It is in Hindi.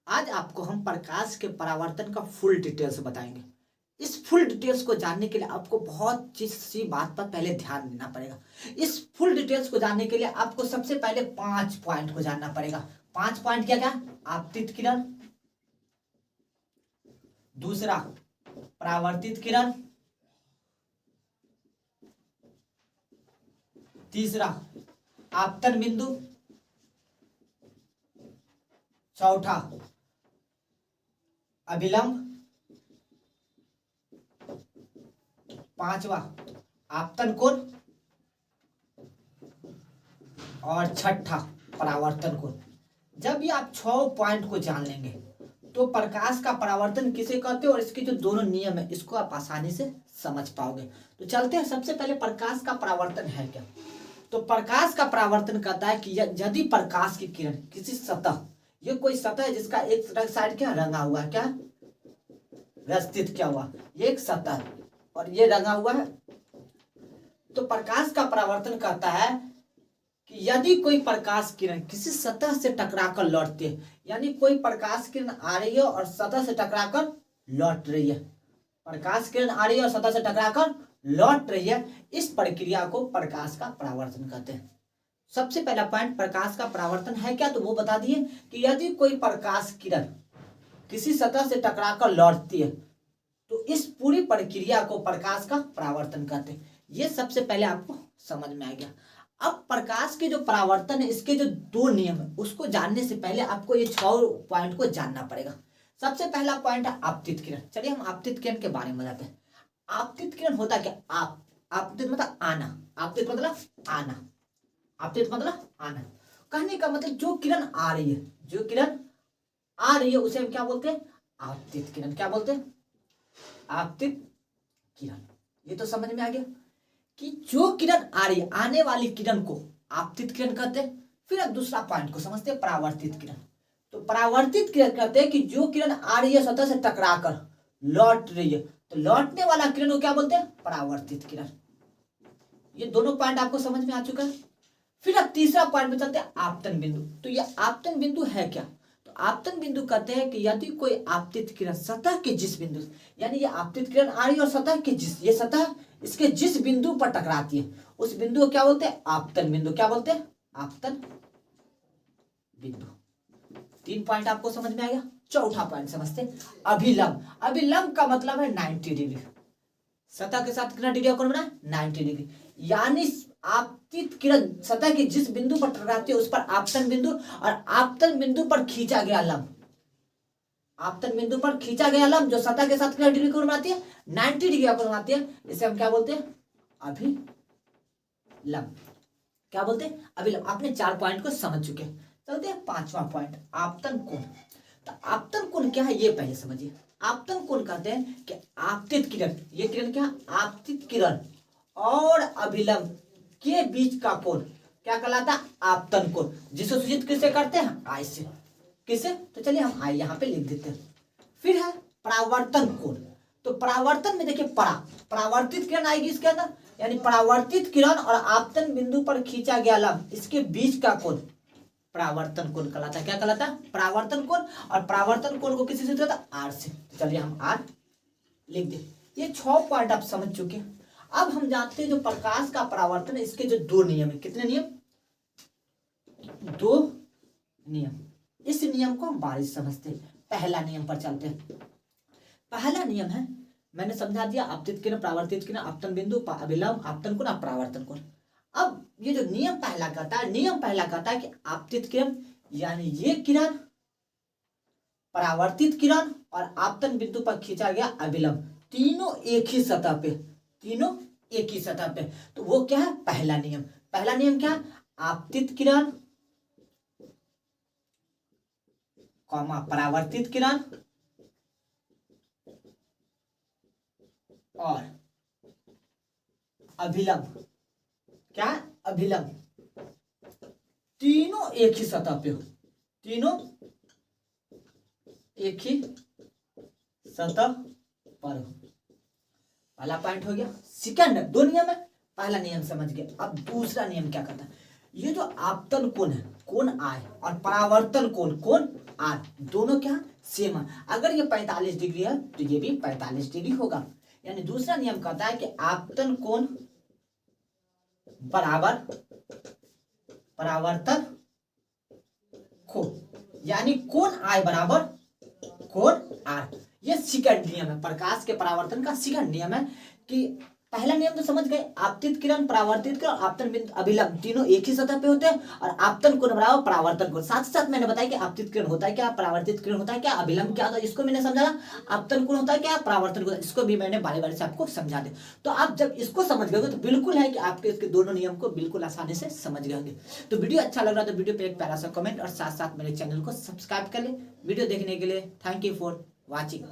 आज आपको हम प्रकाश के परावर्तन का फुल डिटेल्स बताएंगे। इस फुल डिटेल्स को जानने के लिए आपको बहुत चीज सी बात पर पहले ध्यान देना पड़ेगा। इस फुल डिटेल्स को जानने के लिए आपको सबसे पहले 5 पॉइंट को जानना पड़ेगा। 5 पॉइंट क्या क्या? आपतित किरण, दूसरा परावर्तित किरण, तीसरा आपतन बिंदु, चौथा अभिलंब, पांचवा आपतन कोण और छठा परावर्तन कोण। जब ये आप 6 पॉइंट को जान लेंगे तो प्रकाश का परावर्तन किसे कहते हैं और इसके जो दोनों नियम है इसको आप आसानी से समझ पाओगे। तो चलते हैं, सबसे पहले प्रकाश का परावर्तन है क्या। तो प्रकाश का परावर्तन कहता है कि यदि प्रकाश की किरण किसी सतह, ये कोई सतह है जिसका एक साइड क्या रंगा हुआ है, क्या व्यवस्थित क्या हुआ, ये एक सतह है और ये रंगा हुआ है। तो प्रकाश का परावर्तन कहता है कि यदि कोई प्रकाश किरण किसी सतह से टकराकर लौटती है, यानी कोई प्रकाश किरण आ रही है और सतह से टकराकर लौट रही है, प्रकाश किरण आ रही है और सतह से टकराकर लौट रही है, इस प्रक्रिया को प्रकाश का परावर्तन कहते हैं। सबसे पहला पॉइंट, प्रकाश का परावर्तन है क्या, तो वो बता दिए कि यदि कोई प्रकाश किरण किसी सतह से टकराकर लौटती है तो इस पूरी प्रक्रिया को प्रकाश का परावर्तन कहते हैं। ये सबसे पहले आपको समझ में आ गया। अब प्रकाश के जो परावर्तन है इसके जो 2 नियम है उसको जानने से पहले आपको ये 6 पॉइंट को जानना पड़ेगा। सबसे पहला पॉइंट है आपतित किरण। चलिए हम आपतित किरण के बारे में बताते हैं। आपतित किरण होता क्या? आपतित मतलब आना, आपतित मतलब आना, आपतित मतलब आना। कहने का मतलब जो किरण आ रही है, जो किरण आ रही है उसे हम क्या बोलते हैं? आपतित किरण। क्या बोलते हैं? आपतित किरण। ये तो समझ में आ गया कि जो किरण आ रही है, आने वाली किरण को आपतित किरण कहते हैं। फिर अब दूसरा पॉइंट को समझते हैं, परावर्तित किरण। तो परावर्तित किरण कहते हैं कि जो किरण आ रही है सतह से टकराकर लौट रही है, तो लौटने वाला किरण को क्या बोलते हैं? परावर्तित किरण। ये दोनों पॉइंट आपको समझ में आ चुका है। फिर अब तीसरा पॉइंट में चलते हैं, आपतन बिंदु। तो ये आपतन बिंदु है क्या? तो आपतन बिंदु कहते हैं कि यदि कोई आपतित किरण सतह के जिस बिंदु, यानी ये आपतित किरण आ रही है और सतह के जिस, ये सतह इसके जिस बिंदु पर टकराती है उस बिंदु को क्या बोलते हैं? आपतन बिंदु। क्या बोलते हैं? आपतन बिंदु। 3 पॉइंट आपको समझ में आ गया। चौथा पॉइंट समझते हैं, अभिलंब। अभिलंब का मतलब है 90 डिग्री। सतह के साथ कितना डिग्री कोण बना? 90 डिग्री। यानी आपतित किरण सतह के जिस बिंदु पर टकराती है उस पर आपतन बिंदु, और आपतन बिंदु पर खींचा गया लंब, आपतन बिंदु पर खींचा गया लंब जो सतह के साथ कितना डिग्री कोण बनाती है? 90 डिग्री कोण बनाती है, इसे हम क्या बोलते हैं? अभिलंब। क्या बोलते हैं? अभिलंब। आपने 4 पॉइंट को समझ चुके हैं। चलते हैं 5वां पॉइंट, आपतन कोण। तो आपतन कोण क्या है ये पहले समझिए। आपतन कोण कहते हैं कि आपतित किरण, ये किरण क्या? आपतित किरण और अभिलंब के बीच का कोण क्या कहलाता है? आपतन कोण। जिसे सूचित किससे करते हैं? आई से। किससे? तो चलिए हम आई यहाँ पे लिख देते हैं। फिर है परावर्तन कोण। तो परावर्तन में देखिए परावर्तित किरण आएगी इसके अंदर, यानी परावर्तित किरण और आपतन बिंदु पर खींचा गया लंब, इसके बीच का कोण परावर्तन कोण कहलाता है। क्या कहलाता है? परावर्तन कोण। और परावर्तन कोण को किसी से होता है? आर से। तो चलिए हम आर लिख दे। ये 6 पॉइंट आप समझ चुके हैं। अब हम जानते हैं जो प्रकाश का परावर्तन है इसके जो 2 नियम है। कितने नियम? 2 नियम। इस नियम को हम बारीक समझते हैं। पहला नियम पर चलते हैं। पहला नियम है, मैंने समझा दिया, आपतित किरण, परावर्तित किरण, आपतन बिंदु, अभिलंब, आपतन कोण, परावर्तन कोण। अब ये जो नियम पहला कहता है, नियम पहला कहता है कि आपतित किरण यानी ये किरण, परावर्तित किरण और आपतन बिंदु पर खींचा गया अभिलंब, तीनों एक ही सतह पे, तीनों एक ही सतह पे। तो वो क्या है? पहला नियम। पहला नियम क्या? आपतित किरण कॉमा परावर्तित किरण और अभिलंब, क्या? अभिलंब, तीनों एक ही सतह पे हो, तीनों एक ही सतह पर हो। पहला पॉइंट हो गया। सेकंड, 2 नियम है, पहला नियम समझ गए। अब दूसरा नियम क्या कहता है? ये जो आपतन कोण है, कोण आए, और परावर्तन कोण, कोण आर दोनों क्या सेम है। अगर ये 45 डिग्री है तो ये भी 45 डिग्री होगा। यानी दूसरा नियम कहता है कि आपतन कोण बराबर परावर्तन कोण, यानी कोण आई बराबर कोण आर। ये सेकंड नियम है, प्रकाश के परावर्तन का सेकंड नियम है। कि पहला नियम तो समझ गए, आपतित किरण, परावर्तित किरण, आपतन बिंदु अभिलंब तीनों एक ही सतह पे होते हैं। और आपतन कोण बराबर परावर्तन कोण। साथ साथ मैंने बताया कि आपतित किरण होता है क्या, परावर्तित किरण होता है क्या, अभिलंब क्या होता है इसको मैंने समझाया, आपतन कोण होता है क्या, परावर्तन कोण, इसको भी मैंने बारी बारी से आपको समझा दिया। तो आप जब इसको समझ गए तो बिल्कुल है कि आपके इसके दोनों नियम को बिल्कुल आसानी से समझ गए होंगे। तो वीडियो अच्छा लग रहा है तो वीडियो पे एक प्यारा सा कमेंट और साथ साथ मेरे चैनल को सब्सक्राइब कर ले। वीडियो देखने के लिए थैंक यू फॉर वॉचिंग।